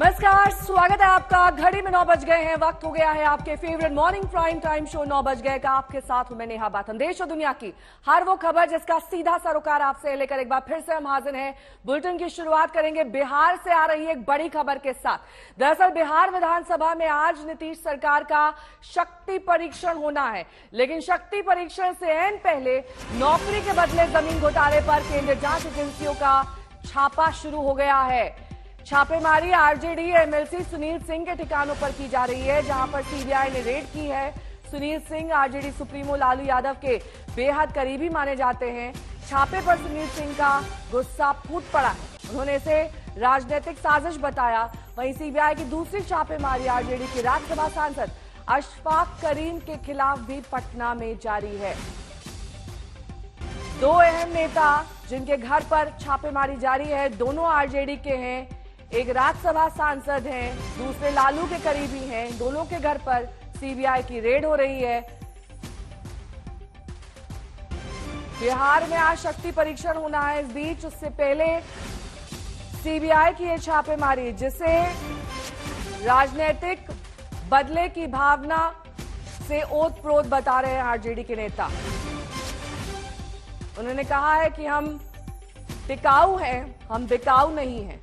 नमस्कार, स्वागत है आपका। घड़ी में 9 बज गए हैं। वक्त हो गया है आपके favourite morning prime time show 9 बज गए का। आपके साथ हूं मैं नेहा बाथम। देश और दुनिया की हर वो खबर जिसका सीधा सरोकार आपसे लेकर एक बार फिर से हम हाजिर हैं। बुलेटिन की शुरुआत करेंगे बिहार से आ रही एक बड़ी खबर के साथ। दरअसल बिहार विधानसभा में आज नीतीश सरकार का शक्ति परीक्षण होना है, लेकिन शक्ति परीक्षण से ऐन पहले नौकरी के बदले जमीन घोटाले पर केंद्रीय जांच एजेंसियों का छापा शुरू हो गया है। छापेमारी आरजेडी एमएलसी सुनील सिंह के ठिकानों पर की जा रही है, जहां पर सीबीआई ने रेड की है। सुनील सिंह आरजेडी सुप्रीमो लालू यादव के बेहद करीबी माने जाते हैं। छापे पर सुनील सिंह का गुस्सा फूट पड़ा है। उन्होंने इसे राजनीतिक साजिश बताया। वहीं सीबीआई की दूसरी छापेमारी आरजेडी के राज्यसभा सांसद अशफाक करीम के खिलाफ भी पटना में जारी है। दो अहम नेता जिनके घर पर छापेमारी जारी है, दोनों आरजेडी के हैं। एक राज्यसभा सांसद हैं, दूसरे लालू के करीबी हैं। दोनों के घर पर सीबीआई की रेड हो रही है। बिहार में आज शक्ति परीक्षण होना है। इस बीच उससे पहले सीबीआई की ये छापेमारी, जिसे राजनीतिक बदले की भावना से ओतप्रोत बता रहे हैं आरजेडी के नेता। उन्होंने कहा है कि हम टिकाऊ हैं, हम बिकाऊ नहीं हैं।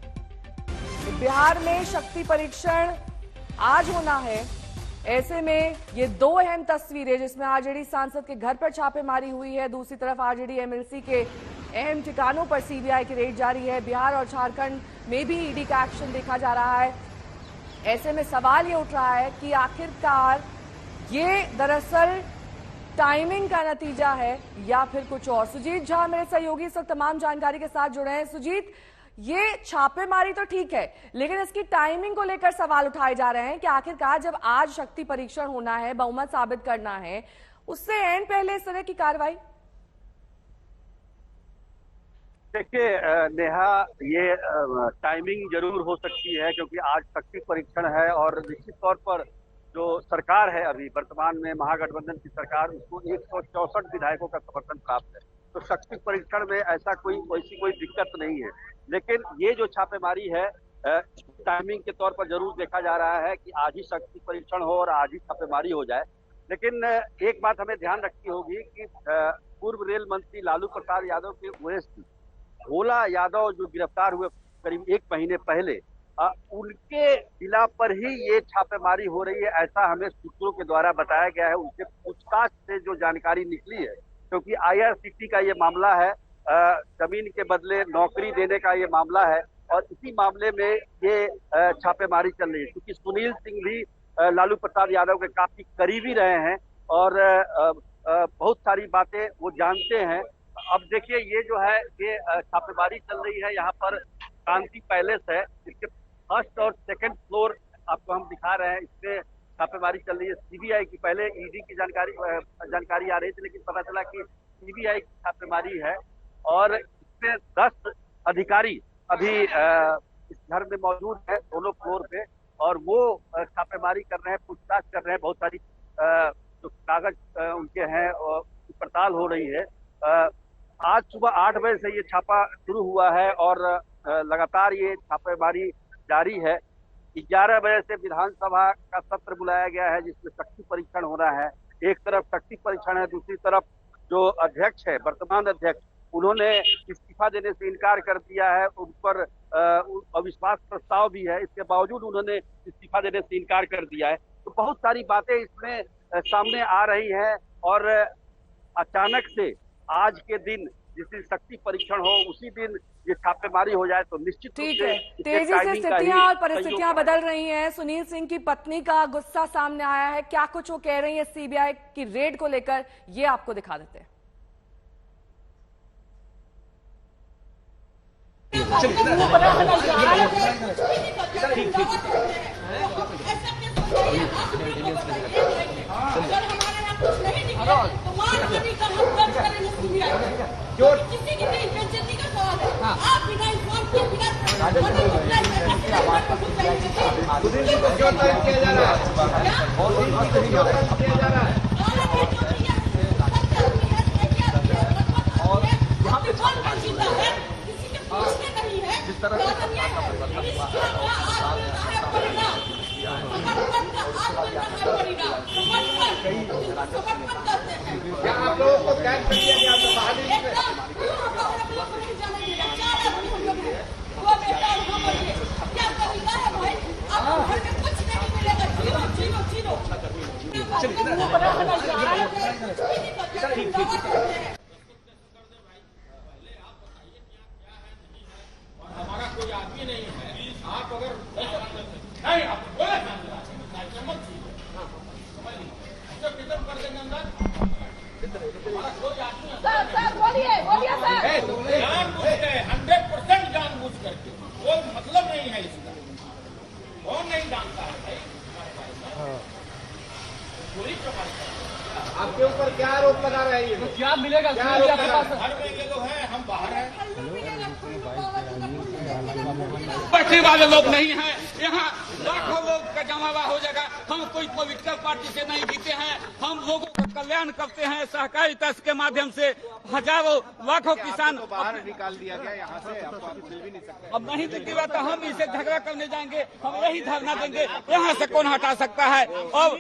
बिहार में शक्ति परीक्षण आज होना है। ऐसे में ये दो अहम तस्वीरें, जिसमें आरजेडी सांसद के घर पर छापेमारी हुई है, दूसरी तरफ आरजेडी एमएलसी के अहम ठिकानों पर सीबीआई की रेड जारी है। बिहार और झारखंड में भी ईडी का एक्शन देखा जा रहा है। ऐसे में सवाल ये उठ रहा है कि आखिरकार ये दरअसल टाइमिंग का नतीजा है या फिर कुछ और। सुजीत झा मेरे सहयोगी इस वक्त तमाम जानकारी के साथ जुड़े हैं। सुजीत, ये छापेमारी तो ठीक है, लेकिन इसकी टाइमिंग को लेकर सवाल उठाए जा रहे हैं कि आखिरकार जब आज शक्ति परीक्षण होना है, बहुमत साबित करना है, उससे ऐन पहले इस तरह की कार्रवाई। देखिए नेहा, ये टाइमिंग जरूर हो सकती है क्योंकि आज शक्ति परीक्षण है और निश्चित तौर पर जो सरकार है अभी वर्तमान में महागठबंधन की सरकार, उसको 164 विधायकों का समर्थन प्राप्त है। तो शक्ति परीक्षण में ऐसा वैसी कोई दिक्कत नहीं है। लेकिन ये जो छापेमारी है टाइमिंग के तौर पर जरूर देखा जा रहा है कि आज ही शक्ति परीक्षण हो और आज ही छापेमारी हो जाए। लेकिन एक बात हमें ध्यान रखनी होगी कि पूर्व रेल मंत्री लालू प्रसाद यादव के ओएसडी भोला यादव जो गिरफ्तार हुए करीब 1 महीने पहले, उनके जिला पर ही ये छापेमारी हो रही है, ऐसा हमें सूत्रों के द्वारा बताया गया है। उनसे पूछताछ से जो जानकारी निकली है, क्योंकि आईआरसीटी का ये मामला है, जमीन के बदले नौकरी देने का ये मामला है और इसी मामले में ये छापेमारी चल रही है। क्योंकि सुनील सिंह भी लालू प्रसाद यादव के काफी करीबी रहे हैं और बहुत सारी बातें वो जानते हैं। अब देखिए ये जो है ये छापेमारी चल रही है। यहाँ पर क्रांति पैलेस है, इसके फर्स्ट और सेकंड फ्लोर आपको हम दिखा रहे हैं। इसमें छापेमारी चल रही है। सीबीआई की पहले ईडी की जानकारी आ रही थी, लेकिन पता चला कि सीबीआई की छापेमारी है और इसमें 10 अधिकारी अभी इस घर में मौजूद है दोनों फ्लोर पे, और वो छापेमारी कर रहे हैं, पूछताछ कर रहे हैं। बहुत सारी जो कागज उनके हैं और पड़ताल हो रही है। आज सुबह 8 बजे से ये छापा शुरू हुआ है और लगातार ये छापेमारी जारी है। 11 बजे से विधानसभा का सत्र बुलाया गया है, जिसमें शक्ति परीक्षण होना है। एक तरफ शक्ति परीक्षण है, दूसरी तरफ जो अध्यक्ष है, वर्तमान अध्यक्ष, उन्होंने इस्तीफा देने से इनकार कर दिया है। उन पर अविश्वास प्रस्ताव भी है, इसके बावजूद उन्होंने इस्तीफा देने से इनकार कर दिया है। तो बहुत सारी बातें इसमें सामने आ रही हैं और अचानक से आज के दिन जिस दिन शक्ति परीक्षण हो उसी दिन ये छापेमारी हो जाए तो निश्चित ठीक है। तेजी से स्थितियां और परिस्थितियां बदल रही हैं। सुनील सिंह की पत्नी का गुस्सा सामने आया है। क्या कुछ वो कह रही है सीबीआई की रेड को लेकर, ये आपको दिखा देते हैं। किसी की भी बेइज्जती का सवाल है। आप बिना इन्फॉर्म किए बिना समर्पण करते हैं। क्या आप लोगों को कैद कर दिया गया तो बहाली में? एकदम क्यों हम लोग को नहीं जाने दिया? 4 आदमी हम लोग हैं, 2 बेटा और हम बच्चे। क्या तरीका है भाई? आपको घर में कुछ नहीं मिलेगा, जीरो जीरो जीरो। हमारा कोई आदमी नहीं है, आप अगर नहीं आप बोले कितन कर देंगे अंदर, हमारा कोई आदमी सर बोलिए बोलिए सर। जानबूझ के 100% जानबूझ करके, कोई मतलब नहीं है इसका। कौन नहीं जानता है भाई? पूरी आपके ऊपर क्या आरोप लगा रहे हैं? क्या मिलेगा? क्या आरोप लगा? घर में ये लोग हैं, हम बाहर हैं। बैठने वाले लोग नहीं हैं, यहाँ लाखों लोग का जमावा हो जाएगा। हम कोई पॉलिटिकल पार्टी से नहीं जीते हैं, हम लोगों का कल्याण करते हैं सहकारिता के माध्यम से। हजारों लाखों किसान बाहर निकाल दिया गया यहाँ से, आपको आप मिल भी नहीं सकते। अब नहीं दिखेगा तो हम इसे झगड़ा करने जाएंगे, हम यही धरना देंगे। यहाँ से कौन हटा सकता है? और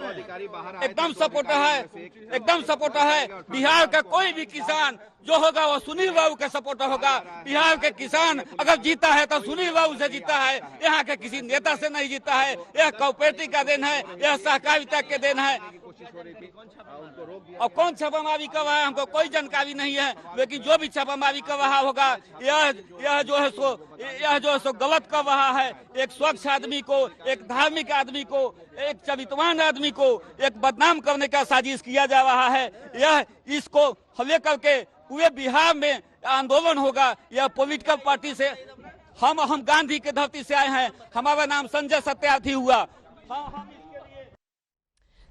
अधिकारी बाहर एकदम सपोर्टर है, एकदम सपोर्टर है। बिहार का कोई भी किसान जो होगा वो सुनील बाबू का सपोर्टर होगा। बिहार के किसान अगर जीता है तो सुनील बाबू से जीता है, यहाँ के किसी नेता से नहीं जीता है। यह कोऑपरेटिव का देन है, यह सहकारिता के देन है। और कौन छापामारी कर रहा है हमको कोई जानकारी नहीं है, लेकिन जो भी छापामारी कर रहा होगा यह जो है सो गलत कर रहा है। एक स्वच्छ आदमी को, एक धार्मिक आदमी को, एक चरित्रवान आदमी को एक बदनाम करने का साजिश किया जा रहा है। यह इसको लेकर के पूरे बिहार में आंदोलन होगा। यह पॉलिटिकल पार्टी से हम गांधी के धरती से आए हैं, हमारा नाम संजय सत्यार्थी हुआ।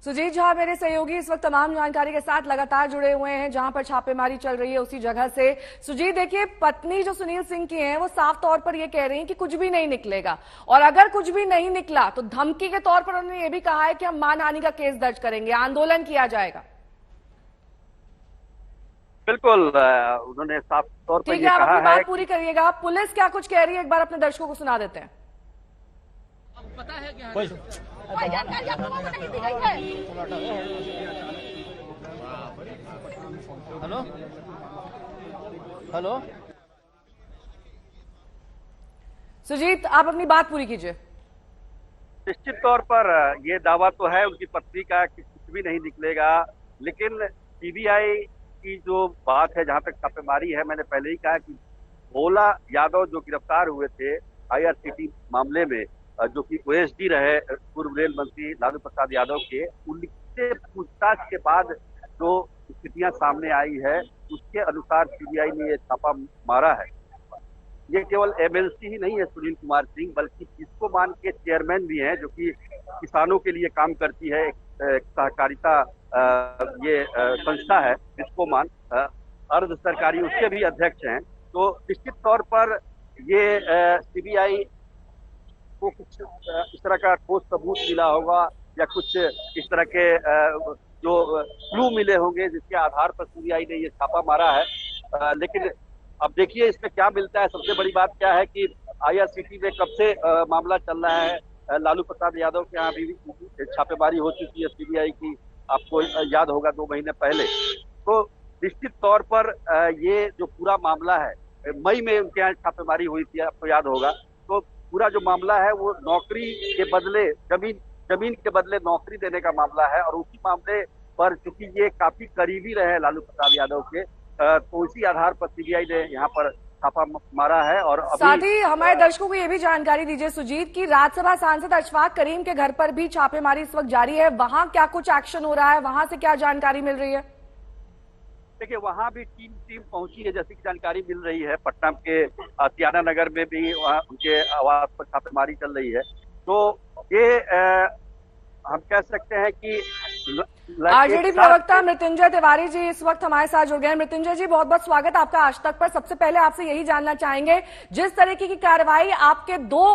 सुजीत झा मेरे सहयोगी इस वक्त तमाम जानकारी के साथ लगातार जुड़े हुए हैं जहां पर छापेमारी चल रही है उसी जगह से। सुजीत देखिए, पत्नी जो सुनील सिंह की हैं वो साफ तौर पर ये कह रही हैं कि कुछ भी नहीं निकलेगा, और अगर कुछ भी नहीं निकला तो धमकी के तौर पर उन्होंने ये भी कहा है कि हम मानहानि का केस दर्ज करेंगे, आंदोलन किया जाएगा। बिल्कुल, उन्होंने साफ तौर पर ठीक ये है, आप कहा अपनी है। बात पूरी करिएगा। पुलिस क्या कुछ कह रही है एक बार अपने दर्शकों को सुना देते हैं। पता है क्या? कोई जानकारी आप लोगों को नहीं दी गई है। हेलो हेलो सुजीत, आप अपनी बात पूरी कीजिए। निश्चित तौर पर ये दावा तो है उनकी पत्नी का कि कुछ भी नहीं निकलेगा, लेकिन सीबीआई की जो बात है, जहां तक छापेमारी है, मैंने पहले ही कहा कि भोला यादव जो गिरफ्तार हुए थे आईआरसीटी मामले में, जो कि ओएसडी रहे पूर्व रेल मंत्री लालू प्रसाद यादव के, उनसे पूछताछ के बाद जो स्थितियां सामने आई है उसके अनुसार सीबीआई ने ये छापा मारा है। ये केवल एमएलसी ही नहीं है सुनील कुमार सिंह, बल्कि जिसको मान के चेयरमैन भी हैं, जो कि किसानों के लिए काम करती है, एक सहकारिता ये संस्था है जिसको मान अर्ध सरकारी, उसके भी अध्यक्ष हैं। तो निश्चित तौर पर ये सीबीआई को कुछ इस तरह का ठोस सबूत मिला होगा या कुछ इस तरह के जो क्लू मिले होंगे जिसके आधार पर सीबीआई ने ये छापा मारा है। लेकिन अब देखिए इसमें क्या मिलता है। सबसे बड़ी बात क्या है कि आईआरसीटी में कब से मामला चल रहा है, लालू प्रसाद यादव के यहाँ भी छापेमारी हो चुकी है सीबीआई की, आपको याद होगा 2 महीने पहले। तो निश्चित तौर पर ये जो पूरा मामला है, मई में उनके यहाँ छापेमारी हुई थी, आपको याद होगा। तो पूरा जो मामला है वो नौकरी के बदले जमीन के बदले नौकरी देने का मामला है, और उसी मामले पर चूंकि ये काफी करीबी रहे लालू प्रसाद यादव के, तो उसी आधार पर सीबीआई ने यहाँ पर छापा मारा है। और साथ ही हमारे दर्शकों को ये भी जानकारी दीजिए सुजीत की राज्यसभा सांसद अशफाक करीम के घर पर भी छापेमारी इस वक्त जारी है, वहां क्या कुछ एक्शन हो रहा है, वहां से क्या जानकारी मिल रही है? देखिए वहां भी टीम पहुंची है, जैसी की जानकारी मिल रही है। पटना के तियाना नगर में भी वहाँ उनके आवास पर छापेमारी चल रही है। तो ये हम कह सकते हैं कि आरजेडी प्रवक्ता मृत्युंजय तिवारी जी इस वक्त हमारे साथ जुड़ गए हैं। मृत्युंजय जी, बहुत बहुत स्वागत आपका आज तक पर। सबसे पहले आपसे यही जानना चाहेंगे, जिस तरीके की कार्रवाई आपके 2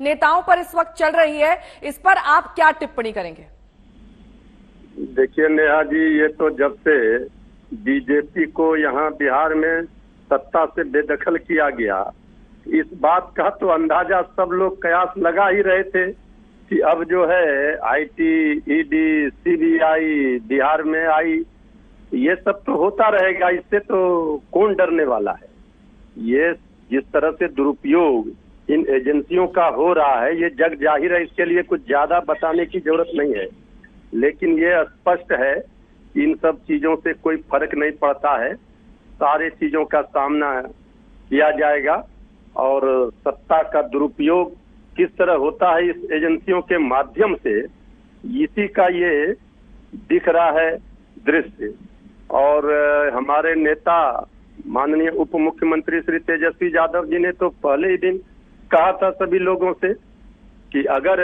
नेताओं पर इस वक्त चल रही है, इस पर आप क्या टिप्पणी करेंगे? देखिए नेहा जी, ये तो जब से बीजेपी को यहाँ बिहार में सत्ता से बेदखल किया गया, इस बात का तो अंदाजा सब लोग कयास लगा ही रहे थे कि अब जो है आईटी, ईडी, सीबीआई बिहार में आई, ये सब तो होता रहेगा, इससे तो कौन डरने वाला है। ये जिस तरह से दुरुपयोग इन एजेंसियों का हो रहा है ये जग जाहिर है, इसके लिए कुछ ज्यादा बताने की जरूरत नहीं है। लेकिन ये स्पष्ट है कि इन सब चीजों से कोई फर्क नहीं पड़ता है, सारे चीजों का सामना किया जाएगा और सत्ता का दुरुपयोग किस तरह होता है इस एजेंसियों के माध्यम से, इसी का ये दिख रहा है दृश्य। और हमारे नेता माननीय उप मुख्यमंत्री श्री तेजस्वी यादव जी ने तो पहले ही दिन कहा था सभी लोगों से कि अगर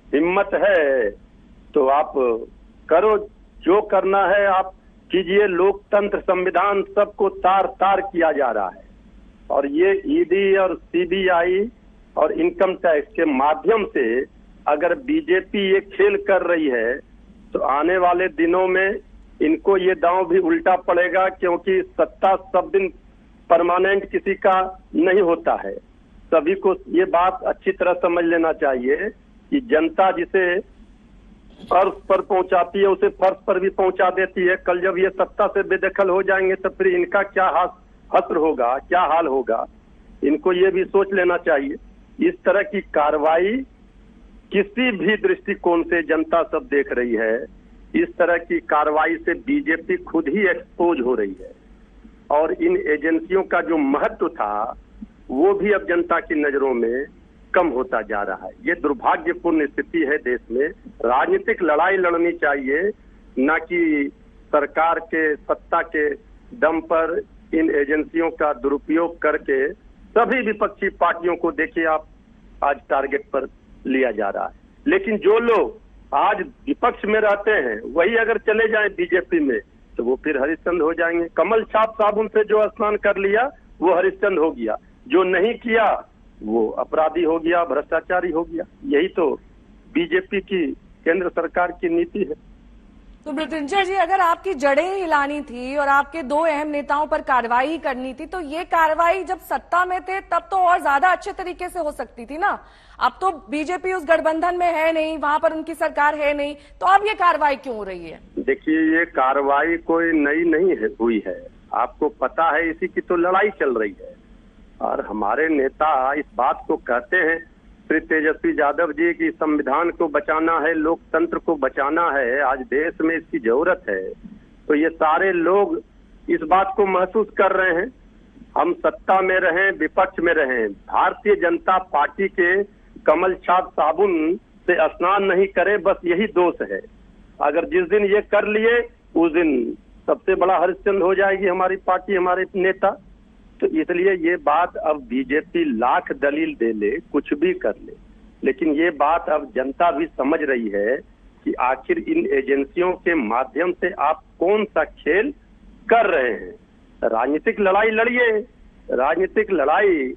हिम्मत है तो आप करो, जो करना है आप कीजिए। लोकतंत्र, संविधान सबको तार तार किया जा रहा है और ये ईडी और सीबीआई और इनकम टैक्स के माध्यम से अगर बीजेपी ये खेल कर रही है तो आने वाले दिनों में इनको ये दांव भी उल्टा पड़ेगा, क्योंकि सत्ता सब दिन परमानेंट किसी का नहीं होता है। सभी को ये बात अच्छी तरह समझ लेना चाहिए कि जनता जिसे फर्श पर पहुंचाती है उसे फर्श पर भी पहुंचा देती है। कल जब ये सत्ता से बेदखल हो जाएंगे तो फिर इनका क्या हश्र होगा, क्या हाल होगा, इनको ये भी सोच लेना चाहिए। इस तरह की कार्रवाई किसी भी दृष्टिकोण से जनता सब देख रही है। इस तरह की कार्रवाई से बीजेपी खुद ही एक्सपोज हो रही है और इन एजेंसियों का जो महत्व था वो भी अब जनता की नजरों में कम होता जा रहा है। ये दुर्भाग्यपूर्ण स्थिति है देश में। राजनीतिक लड़ाई लड़नी चाहिए, न कि सरकार के सत्ता के दम पर इन एजेंसियों का दुरुपयोग करके सभी विपक्षी पार्टियों को देखिए आप आज टारगेट पर लिया जा रहा है। लेकिन जो लोग आज विपक्ष में रहते हैं वही अगर चले जाएं बीजेपी में तो वो फिर हरिश्चंद्र हो जाएंगे। कमल छाप साबुन से जो स्नान कर लिया वो हरिश्चंद्र हो गया, जो नहीं किया वो अपराधी हो गया, भ्रष्टाचारी हो गया। यही तो बीजेपी की केंद्र सरकार की नीति है। तो मृत्युंजय जी, अगर आपकी जड़ें हिलानी थी और आपके दो अहम नेताओं पर कार्रवाई करनी थी तो ये कार्रवाई जब सत्ता में थे तब तो और ज्यादा अच्छे तरीके से हो सकती थी ना। अब तो बीजेपी उस गठबंधन में है नहीं, वहां पर उनकी सरकार है नहीं, तो अब ये कार्रवाई क्यों हो रही है? देखिए, ये कार्रवाई कोई नई नहीं हुई है, आपको पता है, इसी की तो लड़ाई चल रही है। और हमारे नेता इस बात को कहते हैं श्री तेजस्वी यादव जी की संविधान को बचाना है, लोकतंत्र को बचाना है, आज देश में इसकी जरूरत है। तो ये सारे लोग इस बात को महसूस कर रहे हैं। हम सत्ता में रहें, विपक्ष में रहें, भारतीय जनता पार्टी के कमल छाप साबुन से स्नान नहीं करें, बस यही दोष है। अगर जिस दिन ये कर लिए उस दिन सबसे बड़ा हरिश्चंद्र हो जाएगी हमारी पार्टी, हमारे नेता। तो इसलिए ये बात अब बीजेपी लाख दलील दे ले, कुछ भी कर ले, लेकिन ये बात अब जनता भी समझ रही है कि आखिर इन एजेंसियों के माध्यम से आप कौन सा खेल कर रहे हैं। राजनीतिक लड़ाई लड़िए, राजनीतिक लड़ाई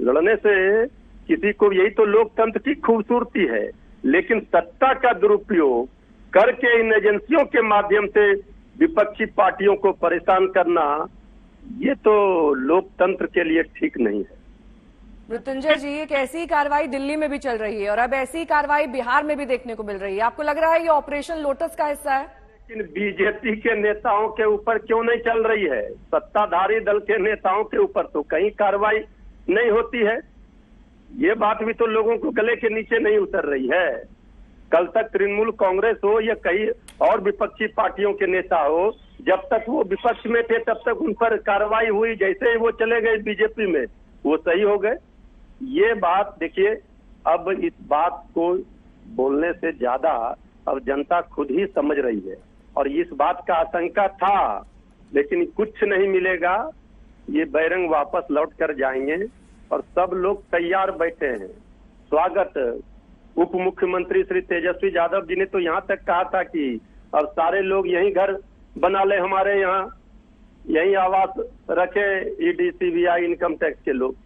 लड़ने से किसी को, यही तो लोकतंत्र की खूबसूरती है। लेकिन सत्ता का दुरुपयोग करके इन एजेंसियों के माध्यम से विपक्षी पार्टियों को परेशान करना, ये तो लोकतंत्र के लिए ठीक नहीं है। मृत्युंजय जी, एक ऐसी कार्रवाई दिल्ली में भी चल रही है और अब ऐसी कार्रवाई बिहार में भी देखने को मिल रही है। आपको लग रहा है ये ऑपरेशन लोटस का हिस्सा है? लेकिन बीजेपी के नेताओं के ऊपर क्यों नहीं चल रही है? सत्ताधारी दल के नेताओं के ऊपर तो कहीं कार्रवाई नहीं होती है। ये बात भी तो लोगों को गले के नीचे नहीं उतर रही है। कल तक तृणमूल कांग्रेस हो या कई और विपक्षी पार्टियों के नेता हो, जब तक वो विपक्ष में थे तब तक उन पर कार्रवाई हुई, जैसे ही वो चले गए बीजेपी में वो सही हो गए। ये बात देखिए, अब इस बात को बोलने से ज्यादा अब जनता खुद ही समझ रही है और इस बात का आशंका था, लेकिन कुछ नहीं मिलेगा। ये बैरंग वापस लौट कर जाएंगे और सब लोग तैयार बैठे हैं। स्वागत उप मुख्यमंत्री श्री तेजस्वी यादव जी ने तो यहाँ तक कहा था कि अब सारे लोग यही घर बना ले, हमारे यहाँ यही आवास रखे ईडी, सीबीआई, इनकम टैक्स के लोग।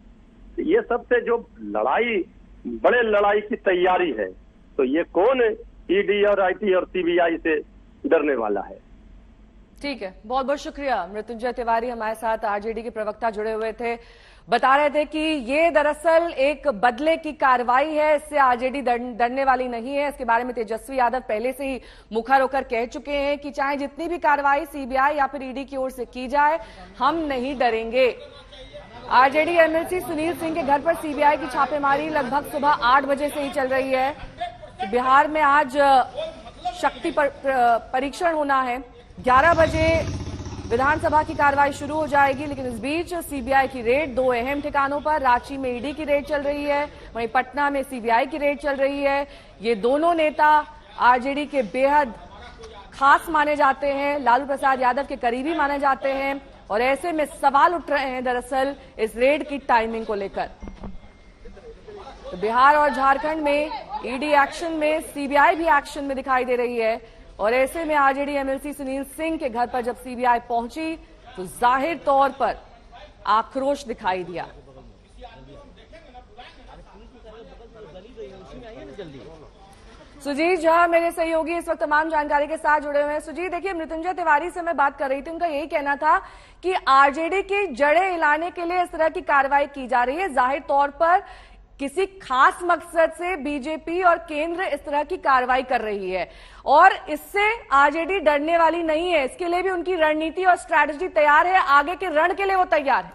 ये सबसे जो लड़ाई, बड़े लड़ाई की तैयारी है, तो ये कौन ईडी और आईटी और सीबीआई से डरने वाला है? ठीक है, बहुत बहुत शुक्रिया। मृत्युंजय तिवारी हमारे साथ आरजेडी के प्रवक्ता जुड़े हुए थे। बता रहे थे कि ये दरअसल एक बदले की कार्रवाई है, इससे आरजेडी डरने वाली नहीं है। इसके बारे में तेजस्वी यादव पहले से ही मुखर होकर कह चुके हैं कि चाहे जितनी भी कार्रवाई सीबीआई या फिर ईडी की ओर से की जाए, हम नहीं डरेंगे। आरजेडी एमएलसी सुनील सिंह के घर पर सीबीआई की छापेमारी लगभग सुबह 8 बजे से ही चल रही है। बिहार में आज शक्ति परीक्षण होना है। 11 बजे विधानसभा की कार्रवाई शुरू हो जाएगी, लेकिन इस बीच सीबीआई की रेड 2 अहम ठिकानों पर, रांची में ईडी की रेड चल रही है, वहीं पटना में सीबीआई की रेड चल रही है। ये दोनों नेता आरजेडी के बेहद खास माने जाते हैं, लालू प्रसाद यादव के करीबी माने जाते हैं, और ऐसे में सवाल उठ रहे हैं दरअसल इस रेड की टाइमिंग को लेकर। तो बिहार और झारखंड में ईडी एक्शन में, सीबीआई भी एक्शन में दिखाई दे रही है, और ऐसे में आरजेडी एमएलसी सुनील सिंह के घर पर जब सीबीआई पहुंची तो जाहिर तौर पर आक्रोश दिखाई दिया। सुजीत झा मेरे सहयोगी इस वक्त तमाम जानकारी के साथ जुड़े हुए हैं। सुजीत, देखिए, मृत्युंजय तिवारी से मैं बात कर रही थी, उनका यही कहना था कि आरजेडी की जड़ें हिलाने के लिए इस तरह की कार्रवाई की जा रही है। जाहिर तौर पर किसी खास मकसद से बीजेपी और केंद्र इस तरह की कार्रवाई कर रही है, और इससे आरजेडी डरने वाली नहीं है। इसके लिए भी उनकी रणनीति और स्ट्रैटेजी तैयार है, आगे के रण के लिए वो तैयार है।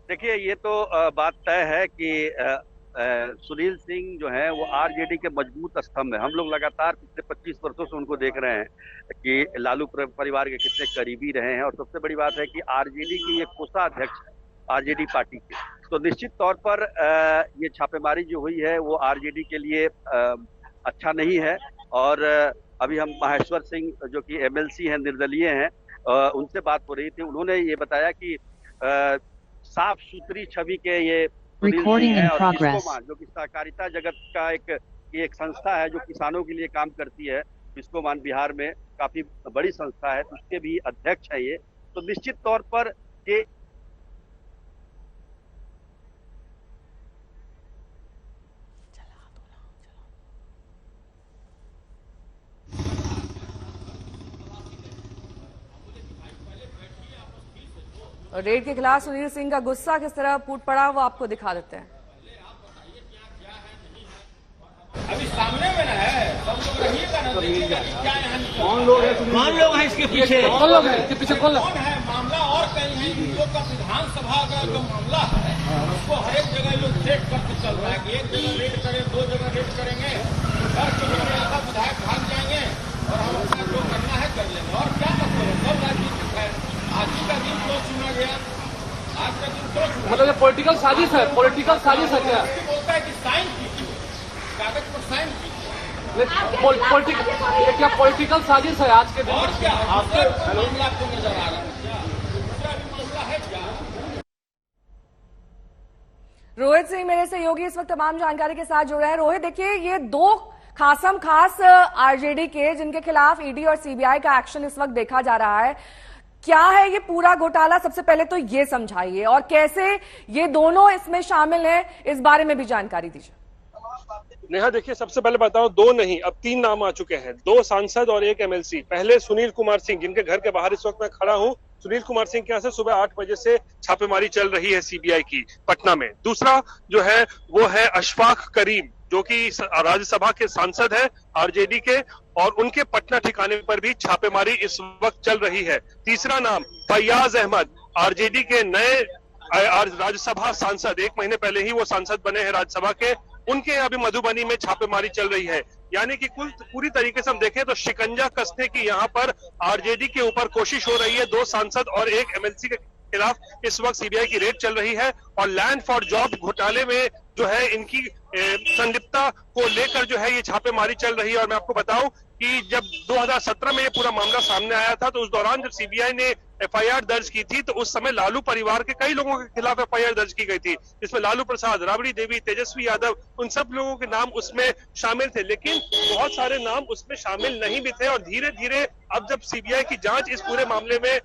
देखिए, ये तो बात तय है कि सुनील सिंह जो है वो आरजेडी के मजबूत स्तंभ है। हम लोग लगातार पिछले 25 वर्षों से उनको देख रहे हैं कि लालू परिवार के कितने करीबी रहे हैं, और सबसे बड़ी बात है कि आरजेडी की ये कोषाध्यक्ष है आरजेडी पार्टी के। तो निश्चित तौर पर ये छापेमारी जो हुई है वो आरजेडी के लिए अच्छा नहीं है। और अभी हम महेश्वर सिंह जो कि एमएलसी हैं, निर्दलीय हैं, उनसे बात हो रही थी। उन्होंने ये बताया कि साफ सुथरी छवि के ये Recording in progress. बिस्कोमान जो कि सहकारिता जगत का एक संस्था है जो किसानों के लिए काम करती है, बिस्कोमान बिहार में काफी बड़ी संस्था है, तो उसके भी अध्यक्ष है ये। तो निश्चित तौर पर ये और रेड के खिलाफ सुनील सिंह का गुस्सा किस तरह फूट पड़ा वो आपको दिखा देते हैं। अभी सामने में ना है, सब लोग रहिएगा ना, देखिएगा कि क्या यहाँ कौन लोग हैं इसके पीछे? कौन लोग हैं इसके पीछे? कौन है? मामला और कहीं है। इन लोग का विधानसभा का जो मामला है उसको हर एक जगह लोग सेट करके चल रहा है कि एक जगह रेड करें, 2 जगह रेड करेंगे, 10 किलोमीटर का विधायक भाग जाएंगे और हम अपना जो करना है कर लेंगे। और क्या मतलब है? सब राजनीतिक है। आज का दिन क्यों चुना गया? आज का दिन क्यों चुना? मतलब ये पॉलिटिकल साजिश है, पॉलिटिकल साजिश है क्या? बोलता है कि साइन कीजिए, कागज पर साइन कीजिए। क्या पॉलिटिकल साजिश है आज के दिन? और क्या आपके मामला आपको नजर आ रहा है? क्या दूसरा भी मामला है क्या? रोहित सिंह मेरे सहयोगी इस वक्त तमाम जानकारी के साथ जुड़े हैं। रोहित, देखिए, ये 2 खास आरजेडी के जिनके खिलाफ ईडी और सीबीआई का एक्शन इस वक्त देखा जा रहा है, क्या है ये पूरा घोटाला? सबसे पहले तो ये समझाइए, और कैसे ये दोनों इसमें शामिल हैं, इस बारे में भी जानकारी दीजिए। नेहा, देखिए, सबसे पहले बताऊं, 2 नहीं अब 3 नाम आ चुके हैं, 2 सांसद और 1 एमएलसी। पहले सुनील कुमार सिंह, जिनके घर के बाहर इस वक्त मैं खड़ा हूं। सुनील कुमार सिंह के यहाँ से सुबह 8 बजे से छापेमारी चल रही है सीबीआई की पटना में। दूसरा जो है वो है अशफाक करीम, जो कि राज्यसभा के सांसद है आरजेडी के, और उनके पटना ठिकाने पर भी छापेमारी इस वक्त चल रही है। तीसरा नाम फैयाज अहमद, आरजेडी के नए राज्यसभा सांसद, 1 महीने पहले ही वो सांसद बने हैं राज्यसभा के, उनके अभी मधुबनी में छापेमारी चल रही है। यानी कि पूरी तरीके से हम देखें तो शिकंजा कसने की यहाँ पर आरजेडी के ऊपर कोशिश हो रही है। 2 सांसद और 1 एमएलसी के खिलाफ इस वक्त सीबीआई की रेड चल रही है, और लैंड फॉर जॉब घोटाले में जो है इनकी संलिप्तता को लेकर जो है ये छापेमारी चल रही है। और मैं आपको बताऊं कि जब 2017 में ये पूरा मामला सामने आया था, तो उस दौरान जब सीबीआई ने एफआईआर दर्ज की थी, तो उस समय लालू परिवार के कई लोगों के खिलाफ एफआईआर दर्ज की गई थी, जिसमें लालू प्रसाद, राबड़ी देवी, तेजस्वी यादव, उन सब लोगों के नाम उसमें शामिल थे। लेकिन बहुत सारे नाम उसमें शामिल नहीं भी थे, और धीरे धीरे अब जब सीबीआई की जांच इस पूरे मामले में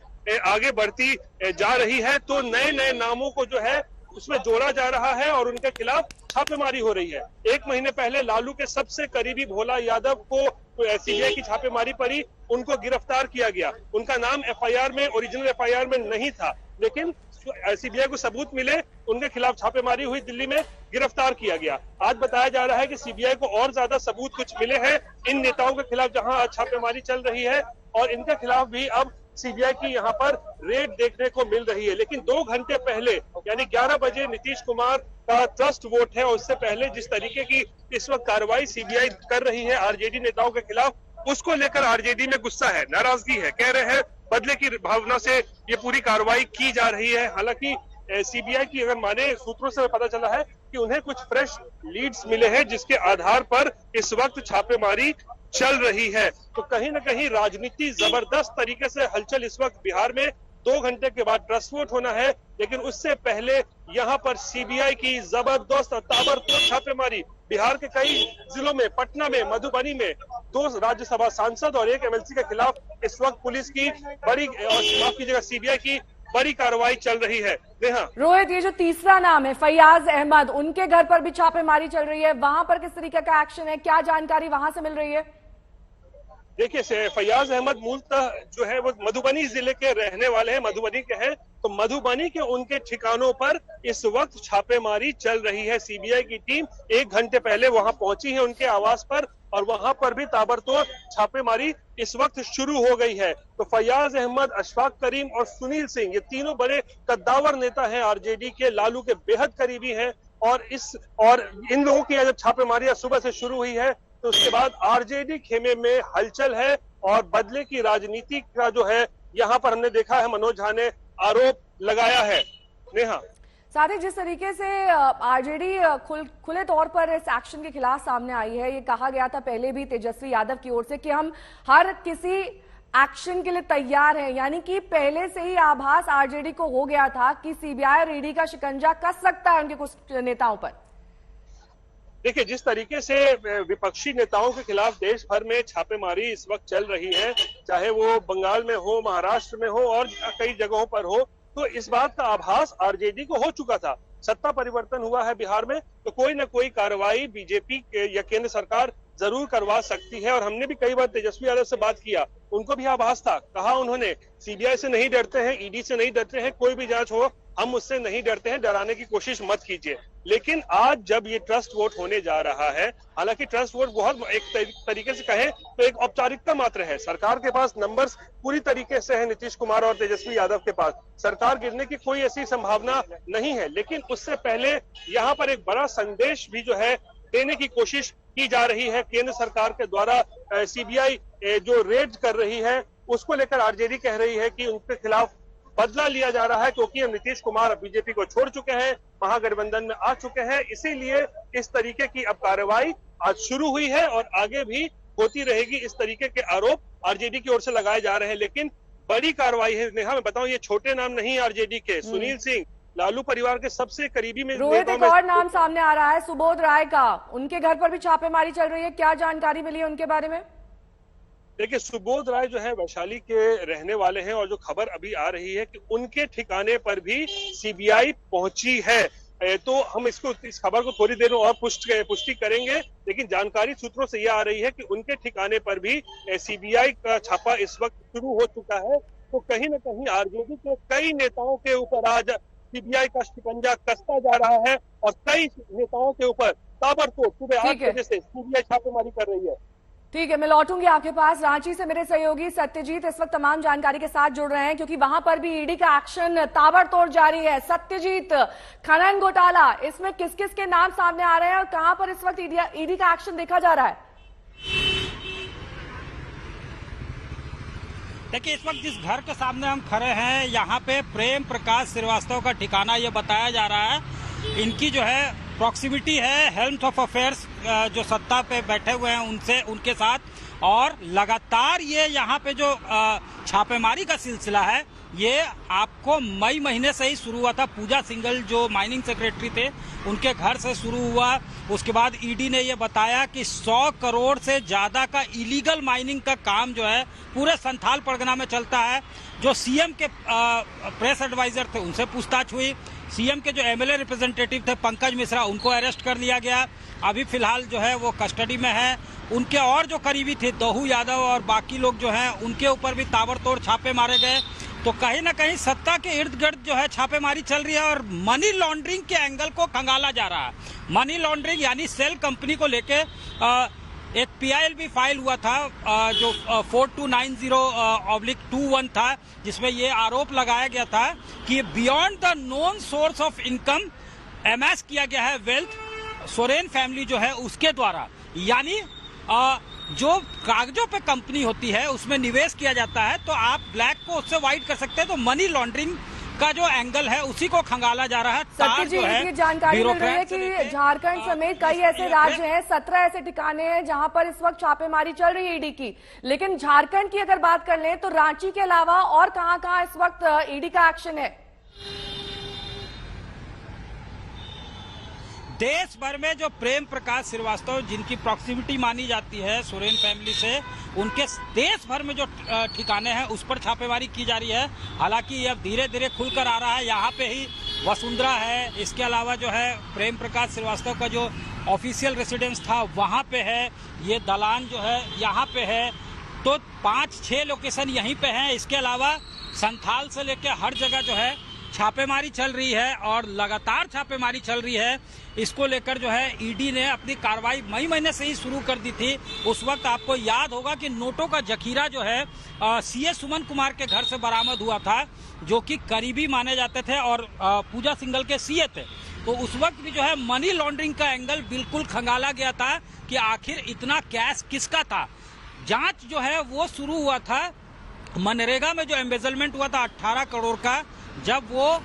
आगे बढ़ती जा रही है, तो नए नए नामों को जो है उसमें जोड़ा जा रहा है और उनके खिलाफ छापेमारी हो रही है। 1 महीने पहले लालू के सबसे करीबी भोला यादव को सीबीआई की छापेमारी पर ही उनको गिरफ्तार किया गया। उनका नाम एफआईआर में, ओरिजिनल एफआईआर में नहीं था, लेकिन सीबीआई को सबूत मिले उनके खिलाफ छापेमारी हुई, दिल्ली में गिरफ्तार किया गया। आज बताया जा रहा है कि सीबीआई को और ज्यादा सबूत कुछ मिले हैं इन नेताओं के खिलाफ जहां आज छापेमारी चल रही है, और इनके खिलाफ भी अब सीबीआई की यहाँ पर रेड देखने को मिल रही है। लेकिन 2 घंटे पहले यानी 11 बजे नीतीश कुमार का ट्रस्ट वोट है, और उससे पहले जिस तरीके की इस वक्त कार्रवाई सीबीआई कर रही है आरजेडी नेताओं के खिलाफ, उसको लेकर आरजेडी में गुस्सा है, नाराजगी है। कह रहे हैं बदले की भावना से ये पूरी कार्रवाई की जा रही है। हालांकि सीबीआई की अगर माने सूत्रों से पता चला है कि उन्हें कुछ फ्रेश लीड्स मिले हैं जिसके आधार पर इस वक्त छापेमारी चल रही है। तो कहीं ना कहीं राजनीति जबरदस्त तरीके से हलचल इस वक्त बिहार में 2 घंटे के बाद ट्रस्ट वोट होना है, लेकिन उससे पहले यहाँ पर सीबीआई की जबरदस्त ताबड़तोड़ छापेमारी बिहार के कई जिलों में, पटना में, मधुबनी में 2 राज्यसभा सांसद और 1 एमएलसी के खिलाफ इस वक्त पुलिस की बड़ी, माफ कीजिएगा, सीबीआई की बड़ी कार्रवाई चल रही है। रोहित, ये जो तीसरा नाम है फैयाज अहमद, उनके घर पर भी छापेमारी चल रही है, वहां पर किस तरीके का एक्शन है, क्या जानकारी वहां से मिल रही है? देखिए, फैयाज अहमद मूलतः जो है वो मधुबनी जिले के रहने वाले हैं, मधुबनी के हैं। तो मधुबनी के उनके ठिकानों पर इस वक्त छापेमारी चल रही है। सीबीआई की टीम 1 घंटे पहले वहां पहुंची है उनके आवास पर, और वहां पर भी ताबड़तोड़ छापेमारी इस वक्त शुरू हो गई है। तो फैयाज अहमद, अशफाक करीम और सुनील सिंह, ये तीनों बड़े कद्दावर नेता हैं आरजेडी के, लालू के बेहद करीबी हैं, और इन लोगों की जब छापेमारी सुबह से शुरू हुई है तो उसके बाद आरजेडी खेमे में हलचल है, और बदले की राजनीति का जो है यहाँ पर हमने देखा है, मनोज झा ने आरोप लगाया है। नेहा, साथ ही जिस तरीके से आरजेडी खुले तौर पर इस एक्शन के खिलाफ सामने आई है, ये कहा गया था पहले भी तेजस्वी यादव की ओर से कि हम हर किसी एक्शन के लिए तैयार हैं, यानी कि पहले से ही आभास आरजेडी को हो गया था कि सीबीआई और ईडी का शिकंजा कस सकता है उनके कुछ नेताओं पर। देखिए, जिस तरीके से विपक्षी नेताओं के खिलाफ देश भर में छापेमारी इस वक्त चल रही है, चाहे वो बंगाल में हो, महाराष्ट्र में हो और कई जगहों पर हो, तो इस बात का आभास आरजेडी को हो चुका था। सत्ता परिवर्तन हुआ है बिहार में, तो कोई न कोई कार्रवाई बीजेपी या केंद्र सरकार जरूर करवा सकती है। और हमने भी कई बार तेजस्वी यादव से बात किया, उनको भी आभास था, कहा उन्होंने सीबीआई से नहीं डरते हैं, ईडी से नहीं डरते हैं, कोई भी जांच हो हम उससे नहीं डरते हैं, डराने की कोशिश मत कीजिए। लेकिन आज जब ये ट्रस्ट वोट होने जा रहा है, हालांकि ट्रस्ट वोट बहुत एक तरीके से कहें तो एक औपचारिकता मात्र है। सरकार के पास नंबर्स पूरी तरीके से है, नीतीश कुमार और तेजस्वी यादव के पास सरकार गिरने की कोई ऐसी संभावना नहीं है। लेकिन उससे पहले यहाँ पर एक बड़ा संदेश भी जो है देने की कोशिश की जा रही है केंद्र सरकार के द्वारा। सीबीआई जो रेड कर रही है उसको लेकर आरजेडी कह रही है कि उनके खिलाफ बदला लिया जा रहा है, क्योंकि हम नीतीश कुमार बीजेपी को छोड़ चुके हैं, महागठबंधन में आ चुके हैं, इसीलिए इस तरीके की अब कार्रवाई आज शुरू हुई है और आगे भी होती रहेगी। इस तरीके के आरोप आरजेडी की ओर से लगाए जा रहे हैं, लेकिन बड़ी कार्रवाई है। नेहा, मैं बताऊं, ये छोटे नाम नहीं आरजेडी के, सुनील सिंह लालू परिवार के सबसे करीबी में रोहित, एक और नाम सामने आ रहा है सुबोध राय का, उनके घर पर भी छापेमारी चल रही है, क्या जानकारी मिली है उनके बारे में? देखिए, सुबोध राय जो है वैशाली के रहने वाले हैं, और जो खबर अभी आ रही है कि उनके ठिकाने पर भी सीबीआई पहुंची है, तो हम इस खबर को थोड़ी देर में और पुष्टि करेंगे। लेकिन जानकारी सूत्रों से यह आ रही है कि उनके ठिकाने पर भी सीबीआई का छापा इस वक्त शुरू हो चुका है। तो कहीं न कहीं आरजेडी के कई नेताओं के ऊपर आज सीबीआई का शिकंजा कसता जा रहा है, और कई नेताओं के ऊपर ताबड़तोड़ सुबह 8 बजे से सीबीआई छापेमारी कर रही है। ठीक है, मैं लौटूंगी आपके पास। रांची से मेरे सहयोगी सत्यजीत इस वक्त तमाम जानकारी के साथ जुड़ रहे हैं, क्योंकि वहां पर भी ईडी का एक्शन ताबड़तोड़ जारी है। सत्यजीत, खनन घोटाला, इसमें किस किस के नाम सामने आ रहे हैं और कहां पर इस वक्त ईडी का एक्शन देखा जा रहा है? देखिए, इस वक्त जिस घर के सामने हम खड़े हैं, यहाँ पे प्रेम प्रकाश श्रीवास्तव का ठिकाना ये बताया जा रहा है। इनकी जो है प्रॉक्सिमिटी है हेल्म्स ऑफ अफेयर्स जो सत्ता पे बैठे हुए हैं उनके साथ, और लगातार ये यहाँ पे जो छापेमारी का सिलसिला है ये आपको मई महीने से ही शुरू हुआ था। पूजा सिंघल जो माइनिंग सेक्रेटरी थे उनके घर से शुरू हुआ। उसके बाद ईडी ने ये बताया कि 100 करोड़ से ज्यादा का इलीगल माइनिंग का काम जो है पूरे संथाल परगना में चलता है। जो सीएम के प्रेस एडवाइजर थे उनसे पूछताछ हुई। सीएम के जो एमएलए रिप्रेजेंटेटिव थे पंकज मिश्रा, उनको अरेस्ट कर लिया गया। अभी फिलहाल जो है वो कस्टडी में है। उनके और जो करीबी थे दहू यादव और बाकी लोग जो हैं उनके ऊपर भी ताबड़तोड़ छापे मारे गए। तो कहीं ना कहीं सत्ता के इर्द गिर्द जो है छापेमारी चल रही है और मनी लॉन्ड्रिंग के एंगल को खंगाला जा रहा है। मनी लॉन्ड्रिंग यानी सेल कंपनी को लेके एक PIL भी फाइल हुआ था जो 4290/21 था, जिसमें ये आरोप लगाया गया था कि beyond the known source of income MS किया गया है वेल्थ सोरेन फैमिली जो है उसके द्वारा, यानी जो कागजों पे कंपनी होती है उसमें निवेश किया जाता है तो आप ब्लैक को उससे व्हाइट कर सकते हैं। तो मनी लॉन्ड्रिंग का जो एंगल है उसी को खंगाला जा रहा है। सत्य जी, ये जानकारी मिल रही है कि झारखंड समेत कई ऐसे राज्य हैं, 17 ऐसे ठिकाने हैं जहां पर इस वक्त छापेमारी चल रही है ईडी की। लेकिन झारखंड की अगर बात कर लें तो रांची के अलावा और कहां-कहां इस वक्त ईडी का एक्शन है? देश भर में जो प्रेम प्रकाश श्रीवास्तव जिनकी प्रॉक्सिमिटी मानी जाती है सोरेन फैमिली से, उनके देश भर में जो ठिकाने हैं उस पर छापेमारी की जा रही है। हालांकि ये अब धीरे धीरे खुलकर आ रहा है। यहाँ पे ही वसुंधरा है, इसके अलावा जो है प्रेम प्रकाश श्रीवास्तव का जो ऑफिशियल रेसिडेंस था वहाँ पे है, ये दलान जो है यहाँ पे है। तो 5-6 लोकेशन यहीं पे हैं। इसके अलावा संथाल से लेकर हर जगह जो है छापेमारी चल रही है और लगातार छापेमारी चल रही है। इसको लेकर जो है ईडी ने अपनी कार्रवाई मई महीने से ही शुरू कर दी थी। उस वक्त आपको याद होगा कि नोटों का जखीरा जो है सीए सुमन कुमार के घर से बरामद हुआ था, जो कि करीबी माने जाते थे और पूजा सिंघल के सीए थे। तो उस वक्त भी जो है मनी लॉन्ड्रिंग का एंगल बिल्कुल खंगाला गया था कि आखिर इतना कैश किसका था। जांच जो है वो शुरू हुआ था मनरेगा में जो एम्बेजलमेंट हुआ था 18 करोड़ का, जब वो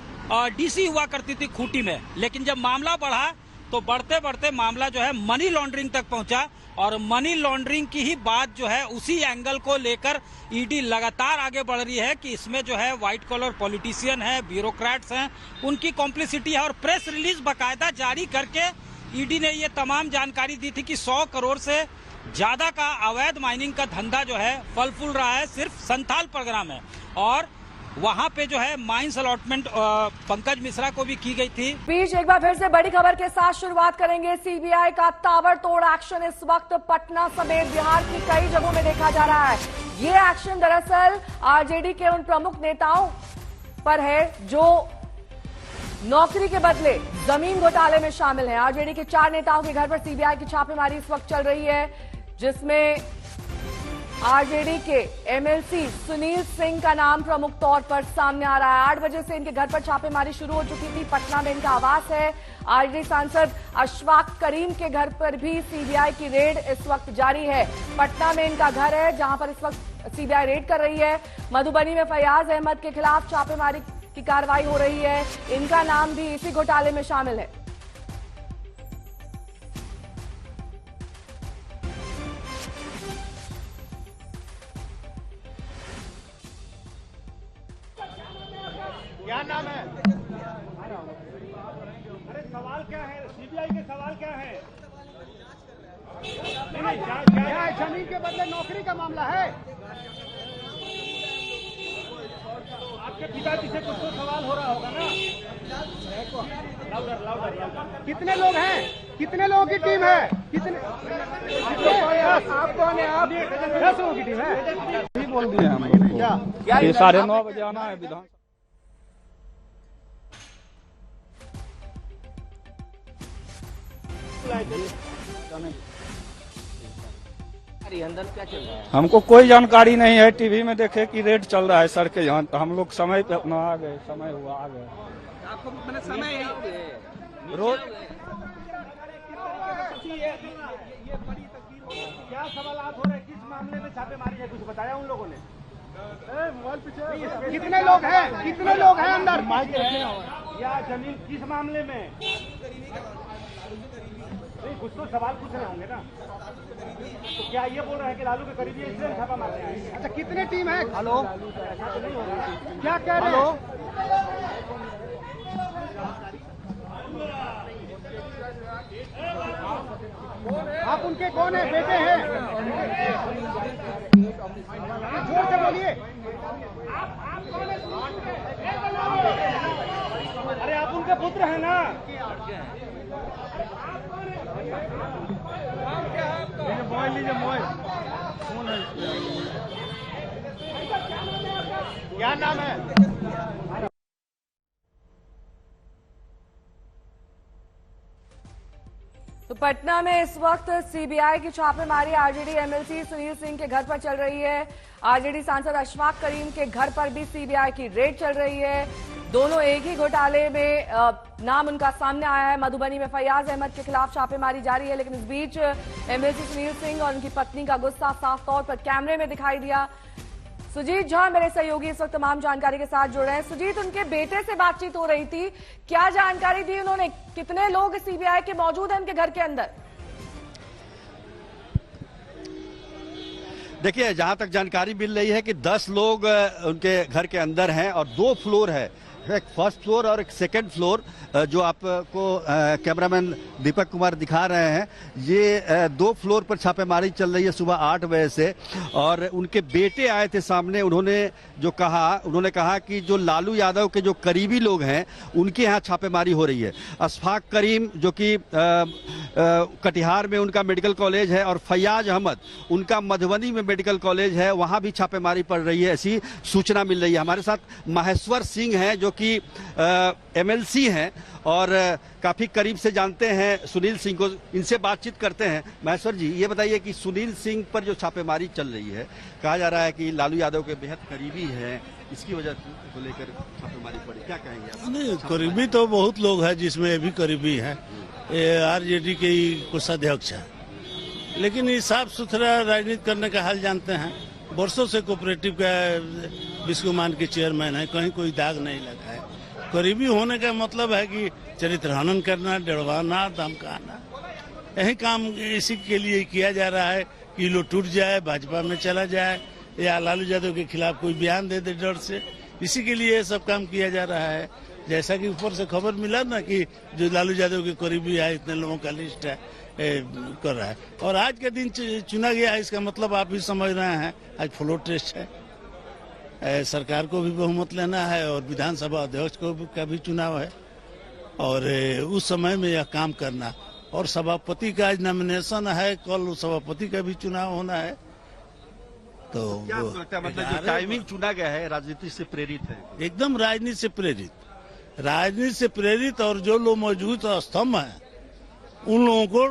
डीसी हुआ करती थी खूंटी में। लेकिन जब मामला बढ़ा तो बढ़ते बढ़ते मामला जो है मनी लॉन्ड्रिंग तक पहुंचा और मनी लॉन्ड्रिंग की ही बात जो है उसी एंगल को लेकर ईडी लगातार आगे बढ़ रही है कि इसमें जो है व्हाइट कॉलर पॉलिटिशियन है, ब्यूरोक्रेट्स हैं, उनकी कॉम्प्लिसिटी है। और प्रेस रिलीज बाकायदा जारी करके ईडी ने ये तमाम जानकारी दी थी कि 100 करोड़ से ज्यादा का अवैध माइनिंग का धंधा जो है फल फूल रहा है सिर्फ संथाल परगना में। और वहां पे जो है माइंस अलॉटमेंट पंकज मिश्रा को भी की गई थी। बीच एक बार फिर से बड़ी खबर के साथ शुरुआत करेंगे। सीबीआई का ताबड़तोड़ एक्शन इस वक्त पटना समेत बिहार की कई जगहों में देखा जा रहा है। ये एक्शन दरअसल आरजेडी के उन प्रमुख नेताओं पर है जो नौकरी के बदले जमीन घोटाले में शामिल हैं। आरजेडी के 4 नेताओं के घर पर सीबीआई की छापेमारी इस वक्त चल रही है, जिसमें आरजेडी के एमएलसी सुनील सिंह का नाम प्रमुख तौर पर सामने आ रहा है। 8 बजे से इनके घर पर छापेमारी शुरू हो चुकी थी। पटना में इनका आवास है। आरजेडी सांसद अशफाक करीम के घर पर भी सीबीआई की रेड इस वक्त जारी है। पटना में इनका घर है जहां पर इस वक्त सीबीआई रेड कर रही है। मधुबनी में फैयाज अहमद के खिलाफ छापेमारी की कार्रवाई हो रही है। इनका नाम भी इसी घोटाले में शामिल है। क्या नाम है? अरे सवाल क्या है? सीबीआई के सवाल क्या है? क्या है? जमीन के बदले नौकरी का मामला है। आपके पिताजी से कुछ तो सवाल हो रहा होगा ना? Louder louder louder. कितने लोग हैं? कितने लोगों की टीम है? कितने? आप कौन है? आप 10 लोगों की टीम है। बोल दिए हम क्या? ये 9:30 बजे आना है विधान। अंदर क्या चल रहा है? हमको कोई जानकारी नहीं है। टीवी में देखे कि रेड चल रहा है सर के यहाँ, तो हम लोग समय पे अपना आ गए। समय हुआ आ गए। आपको मैंने समय रोज क्या सवाल हो रहे हैं? किस मामले में छापेमारी है? कुछ बताया उन लोगों ने? मोबाइल पीछे। कितने लोग हैं? कितने लोग हैं अंदर? या जमीन किस मामले में? नहीं, कुछ तो सवाल पूछ रहे होंगे ना। तो क्या ये बोल रहे हैं कि लालू के करीबी इसलिए छापा मारते हैं? अच्छा, कितने टीम है? हेलो, क्या कह रहे हो? आप उनके कौन है? बेटे हैं? जोर से बोलिए। आप कौन है? अरे आप उनके पुत्र हैं ना? मोबाइल लीजिए, मोबाइल। कौन है? क्या नाम है? तो पटना में इस वक्त सीबीआई की छापेमारी आरजेडी एमएलसी सुनील सिंह के घर पर चल रही है। आरजेडी सांसद अशफाक करीम के घर पर भी सीबीआई की रेड चल रही है। दोनों एक ही घोटाले में नाम उनका सामने आया है। मधुबनी में फैयाज अहमद के खिलाफ छापेमारी जारी है, लेकिन इस बीच एमएलसी सुनील सिंह और उनकी पत्नी का गुस्सा साफ तौर पर कैमरे में दिखाई दिया। सुजीत झा मेरे सहयोगी इस वक्त तमाम जानकारी के साथ जुड़ रहे हैं। सुजीत, उनके बेटे से बातचीत हो रही थी, क्या जानकारी दी उन्होंने? कितने लोग सीबीआई के मौजूद हैं उनके घर के अंदर? देखिए, जहां तक जानकारी मिल रही है कि 10 लोग उनके घर के अंदर हैं और 2 फ्लोर है, एक फर्स्ट फ्लोर और एक सेकंड फ्लोर, जो आपको कैमरामैन दीपक कुमार दिखा रहे हैं। ये 2 फ्लोर पर छापेमारी चल रही है सुबह 8 बजे से। और उनके बेटे आए थे सामने, उन्होंने कहा कि जो लालू यादव के जो करीबी लोग हैं उनके यहाँ छापेमारी हो रही है। अशफाक करीम जो कि कटिहार में उनका मेडिकल कॉलेज है और फैयाज अहमद उनका मधुबनी में मेडिकल कॉलेज है, वहां भी छापेमारी पड़ रही है, ऐसी सूचना मिल रही है। हमारे साथ महेश्वर सिंह हैं जो कि एमएलसी हैं और काफी करीब से जानते हैं सुनील सिंह को, इनसे बातचीत करते हैं। महेश्वर जी, ये बताइए कि सुनील सिंह पर जो छापेमारी चल रही है, कहा जा रहा है कि लालू यादव के बेहद करीबी है, इसकी वजह को लेकर छापेमारी पड़ी, क्या कहेंगे आप? नहीं, करीबी तो बहुत लोग हैं, जिसमें ये भी करीबी है, आरजेडी के ही कोषाध्यक्ष है, लेकिन ये साफ सुथरा राजनीति करने का हाल जानते हैं। वर्षों से कोऑपरेटिव का विश्वमान के चेयरमैन है, कहीं कोई दाग नहीं लगा है। करीबी होने का मतलब है कि चरित्र हनन करना, डरवाना, धमकाना, यही काम इसी के लिए किया जा रहा है कि लोग टूट जाए, भाजपा में चला जाए या लालू यादव के खिलाफ कोई बयान दे दे डर से, इसी के लिए ये सब काम किया जा रहा है। जैसा कि ऊपर से खबर मिला ना कि जो लालू यादव के करीबी है, इतने लोगों का लिस्ट है, कर रहा है। और आज के दिन चुना गया है, इसका मतलब आप भी समझ रहे हैं, आज फ्लोर टेस्ट है। सरकार को भी बहुमत लेना है और विधानसभा अध्यक्ष को का भी चुनाव है और उस समय में यह काम करना। और सभापति का आज नॉमिनेशन है, कल सभापति का भी चुनाव होना है। तो क्या लगता है, मतलब जो टाइमिंग चुना गया है राजनीति से प्रेरित है? एकदम राजनीति से प्रेरित, राजनीति से प्रेरित। और जो लोग मौजूद स्तंभ हैं उन लोगों को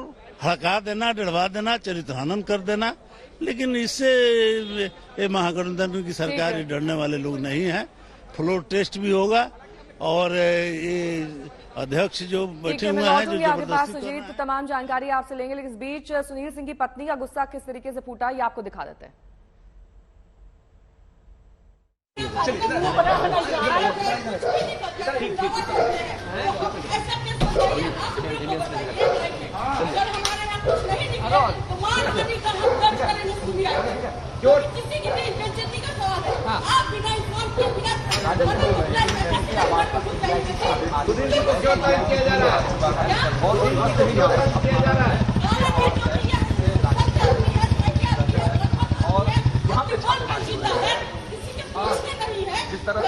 हड़का देना, डरवा देना, चरित्र हनन कर देना। लेकिन इससे महागठबंधन की सरकार ये डरने वाले लोग नहीं हैं। फ्लोर टेस्ट भी होगा और ये अध्यक्ष जो बैठे हुए हैं जो जबरदस्ती, तमाम जानकारी आपसे लेंगे, लेकिन इस बीच सुनील सिंह की पत्नी का गुस्सा किस तरीके से फूटा, ये आपको दिखा देते हैं। किसी की भी बेइज्जती का सवाल है, आप बिना इन्फॉर्म किए बिना क्यों टाइम किया जा रहा है? किसी के पूछने नहीं है, जिस तरह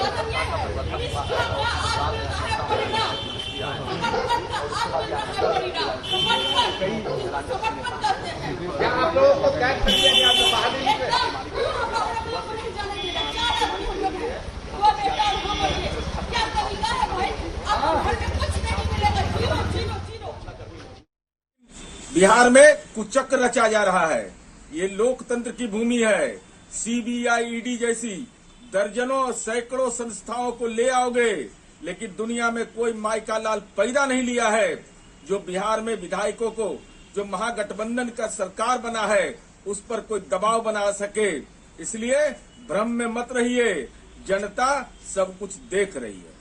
क्या आप लोगों को कैद कर दिया गया, आपको बाहर नहीं निकले? वो बेटा वहाँ पर है, क्या तरीका है भाई? आपको घर में कुछ नहीं मिलेगा, जीरो। बिहार में कुचक्र रचा जा रहा है। ये लोकतंत्र की भूमि है। सीबीआई, ईडी जैसी दर्जनों सैकड़ों संस्थाओं को ले आओगे, लेकिन दुनिया में कोई माई का लाल पैदा नहीं लिया है जो बिहार में विधायकों को, जो महागठबंधन का सरकार बना है, उस पर कोई दबाव बना सके। इसलिए भ्रम में मत रहिए, जनता सब कुछ देख रही है।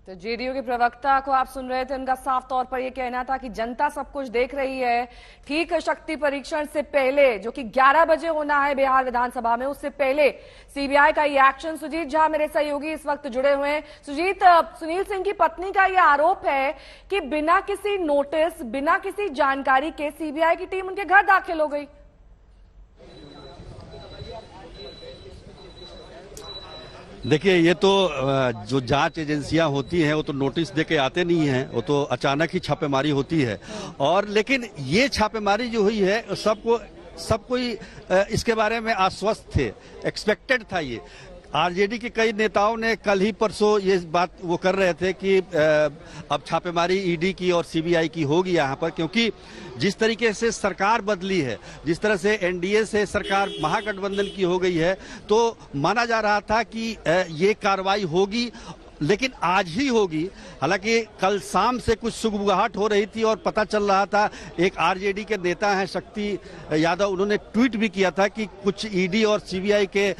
तो जेडीयू के प्रवक्ता को आप सुन रहे थे, उनका साफ तौर पर यह कहना था कि जनता सब कुछ देख रही है। ठीक शक्ति परीक्षण से पहले, जो कि 11 बजे होना है बिहार विधानसभा में, उससे पहले सीबीआई का ये एक्शन। सुजीत झा मेरे सहयोगी इस वक्त जुड़े हुए हैं। सुजीत, सुनील सिंह की पत्नी का यह आरोप है कि बिना किसी नोटिस, बिना किसी जानकारी के सीबीआई की टीम उनके घर दाखिल हो गई। देखिए, ये तो जो जांच एजेंसियां होती हैं वो तो नोटिस देके आते नहीं हैं, वो तो अचानक ही छापेमारी होती है। और लेकिन ये छापेमारी जो हुई है सबको सब कोई इसके बारे में आश्वस्त थे, एक्सपेक्टेड था ये। आरजेडी के कई नेताओं ने कल ही परसों ये बात वो कर रहे थे कि अब छापेमारी ईडी की और सीबीआई की होगी यहाँ पर, क्योंकि जिस तरीके से सरकार बदली है, जिस तरह से एनडीए से सरकार महागठबंधन की हो गई है, तो माना जा रहा था कि ये कार्रवाई होगी, लेकिन आज ही होगी। हालांकि कल शाम से कुछ सुगबुगाहट हो रही थी और पता चल रहा था, एक आरजेडी के नेता हैं शक्ति यादव, उन्होंने ट्वीट भी किया था कि कुछ ईडी और सीबीआई के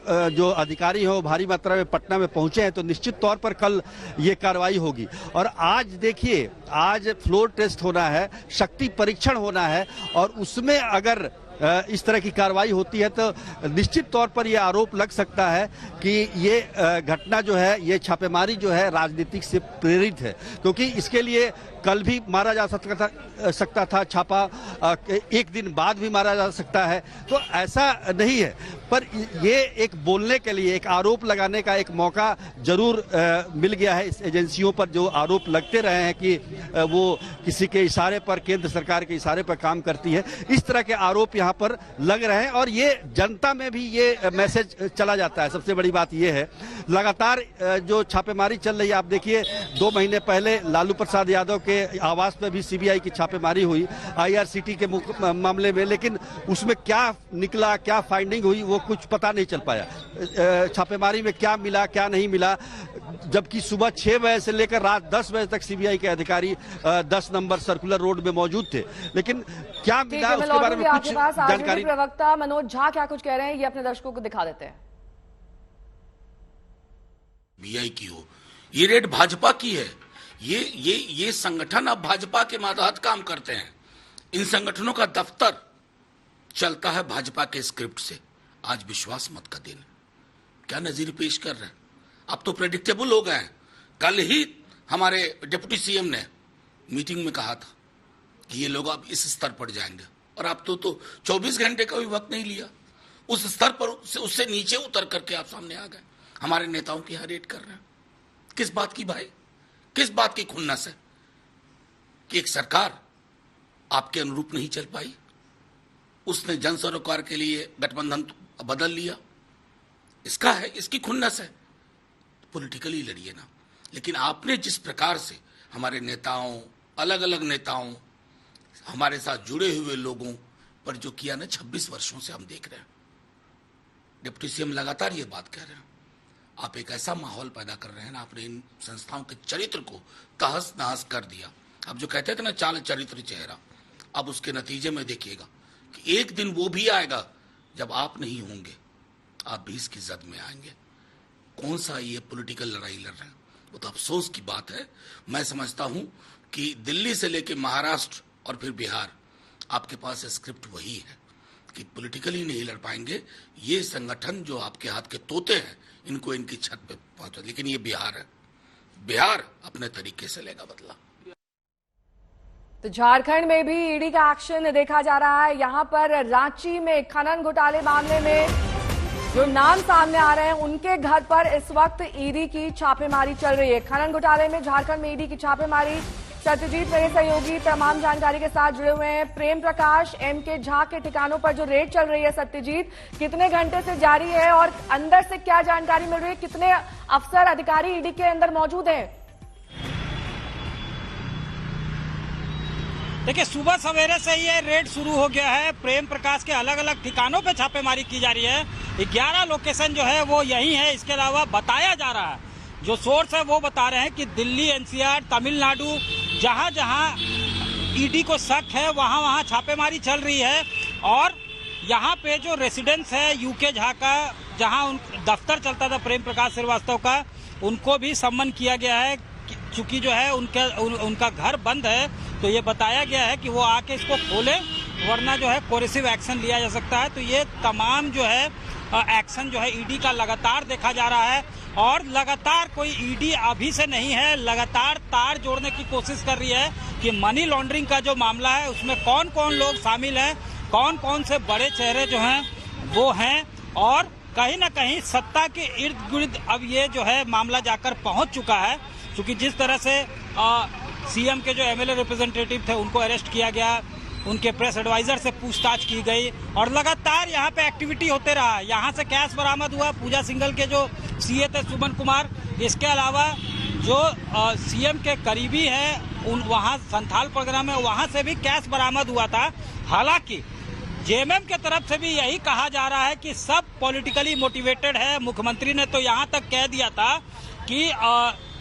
जो अधिकारी हैं वो भारी मात्रा में पटना में पहुंचे हैं, तो निश्चित तौर पर कल ये कार्रवाई होगी। और आज देखिए, आज फ्लोर टेस्ट होना है, शक्ति परीक्षण होना है, और उसमें अगर इस तरह की कार्रवाई होती है तो निश्चित तौर पर यह आरोप लग सकता है कि ये घटना जो है, ये छापेमारी जो है राजनीतिक से प्रेरित है, क्योंकि इसके लिए कल भी मारा जा सकता था छापा, एक दिन बाद भी मारा जा सकता है, तो ऐसा नहीं है। पर ये एक बोलने के लिए, एक आरोप लगाने का एक मौका जरूर मिल गया है इस एजेंसियों पर, जो आरोप लगते रहे हैं कि वो किसी के इशारे पर, केंद्र सरकार के इशारे पर काम करती है। इस तरह के आरोप यहाँ पर लग रहे हैं और ये जनता में भी ये मैसेज चला जाता है। सबसे बड़ी बात ये है, लगातार जो छापेमारी चल रही है, आप देखिए 2 महीने पहले लालू प्रसाद यादव के आवास पर भी सीबीआई की छापेमारी हुई आईआरसीटी के मामले में, लेकिन उसमें क्या निकला, क्या फाइंडिंग हुई, वो कुछ पता नहीं चल पाया। छापेमारी में क्या मिला, क्या नहीं मिला, जबकि सुबह 6 बजे से लेकर रात 10 बजे तक सीबीआई के अधिकारी 10 नंबर सर्कुलर रोड में मौजूद थे, लेकिन क्या मिला उसके बारे में कुछ जानकारी। प्रवक्ता मनोज झा क्या कुछ कह रहे हैं, ये अपने दर्शकों को दिखा देते हैं। बीआई की हो, ये रेड भाजपा की है। ये संगठन अब भाजपा के मातहत काम करते हैं। इन संगठनों का दफ्तर चलता है भाजपा के स्क्रिप्ट से। आज विश्वास मत का दिन, क्या नजीर पेश कर रहे हैं। अब तो प्रेडिक्टेबल हो गए हैं। कल ही हमारे डिप्टी सीएम ने मीटिंग में कहा था कि ये लोग अब इस स्तर पर जाएंगे, और आप तो 24 घंटे का भी वक्त नहीं लिया, उस स्तर पर उससे नीचे उतर करके आप सामने आ गए। हमारे नेताओं की यहाँ रेड कर रहे हैं। किस बात की भाई, किस बात की खुन्नस है कि एक सरकार आपके अनुरूप नहीं चल पाई, उसने जन सरोकार के लिए गठबंधन बदल लिया, इसका है, इसकी खुन्नस है। पॉलिटिकली लड़िए ना, लेकिन आपने जिस प्रकार से हमारे नेताओं, अलग अलग नेताओं, हमारे साथ जुड़े हुए लोगों पर जो किया ना, 26 वर्षों से हम देख रहे हैं। डिप्टी सीएम लगातार ये बात कह रहे हैं। आप एक ऐसा माहौल पैदा कर रहे हैं ना, आपने इन संस्थाओं के चरित्र को तहस नहस कर दिया। अब जो कहते थे ना, चाल चरित्र चेहरा, अब उसके नतीजे में देखिएगा कि एक दिन वो भी आएगा जब आप नहीं होंगे, आप भी इसकी जद में आएंगे। कौन सा ये पॉलिटिकल लड़ाई लड़ रहे हैं, वो तो अफसोस की बात है। मैं समझता हूं कि दिल्ली से लेकर महाराष्ट्र और फिर बिहार, आपके पास स्क्रिप्ट वही है कि पॉलिटिकली नहीं लड़ पाएंगे। ये संगठन जो आपके हाथ के तोते हैं, इनको इनकी छत पे पहुंचा, लेकिन ये बिहार है, बिहार अपने तरीके से लेगा बदला। तो झारखंड में भी ईडी का एक्शन देखा जा रहा है। यहां पर रांची में खनन घोटाले मामले में जो नाम सामने आ रहे हैं, उनके घर पर इस वक्त ईडी की छापेमारी चल रही है। खनन घोटाले में झारखंड में ईडी की छापेमारी, सत्यजीत मेरे सहयोगी तमाम जानकारी के साथ जुड़े हुए हैं। प्रेम प्रकाश, एमके झा के ठिकानों पर जो रेड चल रही है, सत्यजीत, कितने घंटे से जारी है और अंदर से क्या जानकारी मिल रही है, कितने अफसर अधिकारी ईडी के अंदर मौजूद हैं? देखिए, सुबह सवेरे से ये रेड शुरू हो गया है। प्रेम प्रकाश के अलग अलग ठिकानों पे छापेमारी की जा रही है। 11 लोकेशन जो है वो यही है। इसके अलावा बताया जा रहा है, जो सोर्स है वो बता रहे हैं कि दिल्ली, एनसीआर, तमिलनाडु, जहां जहां ईडी को शक है वहां वहां छापेमारी चल रही है। और यहाँ पे जो रेसिडेंस है यूके झा का, जहां दफ्तर चलता था प्रेम प्रकाश श्रीवास्तव का, उनको भी सम्मन किया गया है। चूंकि जो है उनका घर बंद है, तो ये बताया गया है कि वो आके इसको खोलें, वरना जो है कोरेसिव एक्शन लिया जा सकता है। तो ये तमाम जो है एक्शन जो है ईडी का लगातार देखा जा रहा है। और लगातार कोई ईडी अभी से नहीं है, लगातार तार जोड़ने की कोशिश कर रही है कि मनी लॉन्ड्रिंग का जो मामला है उसमें कौन कौन लोग शामिल हैं, कौन कौन से बड़े चेहरे जो हैं वो हैं। और कहीं ना कहीं सत्ता के इर्द गिर्द अब ये जो है मामला जाकर पहुंच चुका है। क्योंकि जिस तरह से सीएम के जो एमएलए रिप्रेजेंटेटिव थे उनको अरेस्ट किया गया, उनके प्रेस एडवाइजर से पूछताछ की गई और लगातार यहाँ पे एक्टिविटी होते रहा। यहाँ से कैश बरामद हुआ, पूजा सिंघल के जो सीए थे सुमन कुमार, इसके अलावा जो सीएम के करीबी है उन वहाँ संथाल प्रोग्राम है, वहाँ से भी कैश बरामद हुआ था। हालांकि जेएमएम के तरफ से भी यही कहा जा रहा है कि सब पॉलिटिकली मोटिवेटेड है। मुख्यमंत्री ने तो यहाँ तक कह दिया था कि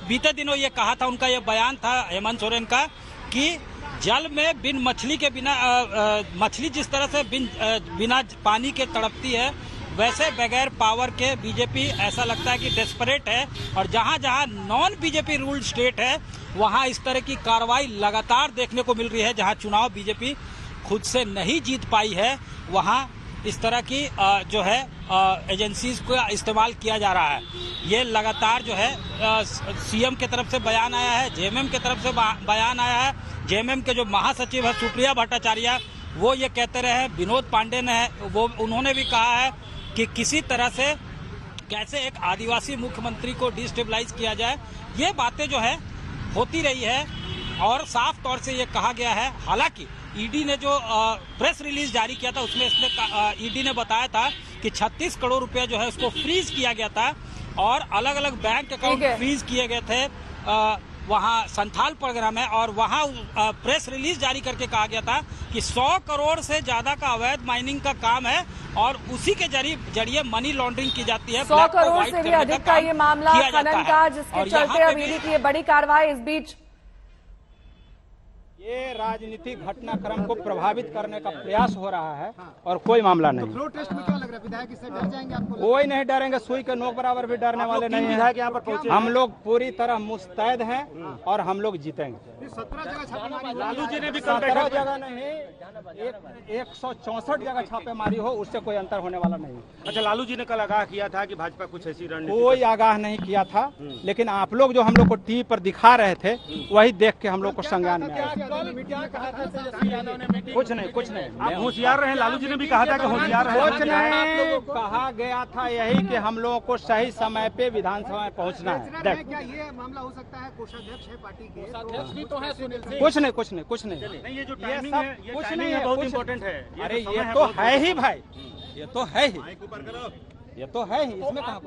बीते दिनों ये कहा था, उनका ये बयान था हेमंत सोरेन का कि जल में बिन मछली के बिना मछली जिस तरह से बिना पानी के तड़पती है, वैसे बगैर पावर के बीजेपी ऐसा लगता है कि डेस्परेट है। और जहां जहां नॉन बीजेपी रूल्ड स्टेट है वहां इस तरह की कार्रवाई लगातार देखने को मिल रही है। जहां चुनाव बीजेपी खुद से नहीं जीत पाई है वहां इस तरह की जो है एजेंसीज का इस्तेमाल किया जा रहा है। ये लगातार जो है सीएम की तरफ से बयान आया है, जेएमएम की तरफ से बयान आया है। जेएमएम के जो महासचिव है सुप्रिया भट्टाचार्य, वो ये कहते रहे हैं, विनोद पांडे ने उन्होंने भी कहा है कि किसी तरह से कैसे एक आदिवासी मुख्यमंत्री को डिस्टेबलाइज किया जाए। ये बातें जो है होती रही है और साफ तौर से ये कहा गया है। हालांकि ईडी ने जो प्रेस रिलीज जारी किया था उसमें ईडी ने बताया था कि 36 करोड़ रुपए जो है उसको फ्रीज किया गया था और अलग अलग बैंक अकाउंट फ्रीज किए गए थे। वहाँ संथाल प्रोग्राम है और वहाँ प्रेस रिलीज जारी करके कहा गया था कि 100 करोड़ से ज्यादा का अवैध माइनिंग का काम है और उसी के जरिए मनी लॉन्ड्रिंग की जाती है। 100 करोड़ से भी अधिक का ये मामला खनन का, जिसके चलते अब ईडी की ये बड़ी कार्रवाई। इस बीच ये राजनीतिक घटनाक्रम को प्रभावित करने का प्रयास हो रहा है और कोई मामला नहीं। फ्लोर टेस्ट में क्या लग रहा है, विधायक इससे डर जाएंगे आपको? कोई नहीं डरेंगे, सुई के नोक बराबर भी डरने वाले नहीं है। विधायक यहाँ पर पहुंचे, हम लोग पूरी तरह मुस्तैद हैं और हम लोग जीतेंगे। 17 जगह छापेमारी, लालू जी ने भी 17 जगह नहीं 164 जगह छापेमारी हो, उससे कोई अंतर होने वाला नहीं। अच्छा, लालू जी ने कल आगाह किया था कि भाजपा कुछ ऐसी रणनीति, कोई आगाह नहीं किया था, लेकिन आप लोग जो हम लोग को टीवी पर दिखा रहे थे वही देख के हम लोग को संज्ञान में आया। कुछ नहीं आप होशियार रहे। लालू जी ने भी कहा था कि होशियार रहे। कुछ नहीं कहा गया था, यही कि हम लोगों को सही समय पे विधानसभा में पहुंचना है। क्या ये मामला हो सकता है? कोषाध्यक्ष है पार्टी के, कोषाध्यक्ष भी तो है सुनील सिंह। कुछ नहीं। ये जो टाइमिंग है, कुछ नहीं है, बहुत इम्पोर्टेंट है। अरे ये तो है ही भाई, ये तो है ही, इसमें कहाँ